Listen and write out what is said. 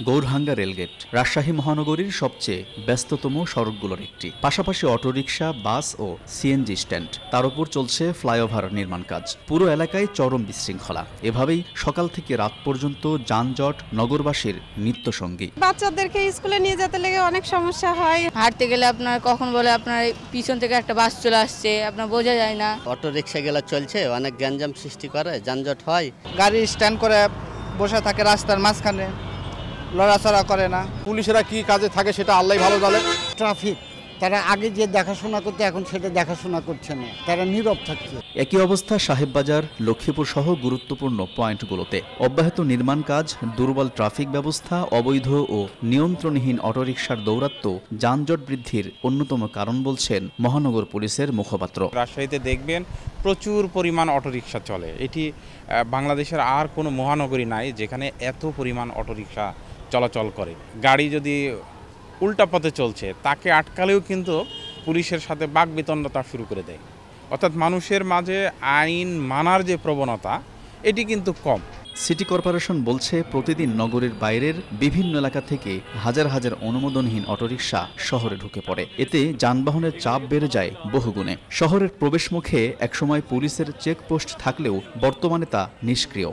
Gourhanga rail gate Rajshahi মহানগরীর সবচেয়ে ব্যস্ততম সড়কগুলোর একটি। পাশাপাশি অটোরিকশা, বাস ও সিএনজি স্ট্যান্ড, তার উপর চলছে ফ্লাইওভার নির্মাণ কাজ। পুরো এলাকায় চরম বিশৃঙ্খলা। এভাবেই সকাল থেকে রাত পর্যন্ত যানজট নগরবাসীর নিত্যসঙ্গী। বাচ্চাদেরকে স্কুলে নিয়ে যেতে লেগে অনেক সমস্যা হয়। হাঁটতে গেলে আপনার কখন বলে আপনার পিছন থেকে একটা বাস চলে আসছে, আপনার বোঝা যায় না। অটো রিক্সা গেলা চলছে, অনেক গ্যাঞ্জাম সৃষ্টি করে, যানজট হয়। গাড়ি স্ট্যান্ড করে বসে থাকে রাস্তার মাঝখানে, লড়াচড়া করে না। পুলিশেরা কি কাজে থাকে সেটা আল্লাহ ভালো জানে। ট্রাফিক তারা আগে যে দেখাশোনা করতে এখন সেটা দেখাশোনা করছে না, তারা নীরব থাকছে। একই অবস্থা সাহেববাজার, লক্ষ্মীপুর সহ গুরুত্বপূর্ণ পয়েন্টগুলোতে। অব্যাহত নির্মাণ কাজ, দুর্বল ট্রাফিক ব্যবস্থা, অবৈধ ও নিয়ন্ত্রণহীন অটোরিকশার দৌরাত্ম্য যানজট বৃদ্ধির অন্যতম কারণ বলছেন মহানগর পুলিশের মুখপাত্র। রাজশাহীতে দেখবেন প্রচুর পরিমাণ অটোরিকশা চলে। এটি বাংলাদেশের আর কোনো মহানগরী নাই যেখানে এত পরিমাণ অটোরিকশা চলাচল করে। গাড়ি যদি উল্টা পথে চলছে তাকে আটকালেও কিন্তু পুলিশের সাথে বাকবিতণ্ডতা শুরু করে দেয়। অর্থাৎ মানুষের মাঝে আইন মানার যে প্রবণতা এটি কিন্তু কম। সিটি কর্পোরেশন বলছে প্রতিদিন নগরের বাইরের বিভিন্ন এলাকা থেকে হাজার হাজার অনুমোদনহীন অটোরিকশা শহরে ঢুকে পড়ে। এতে যানবাহনের চাপ বেড়ে যায় বহুগুণে। শহরের প্রবেশমুখে একসময় পুলিশের চেকপোস্ট থাকলেও বর্তমানে তা নিষ্ক্রিয়।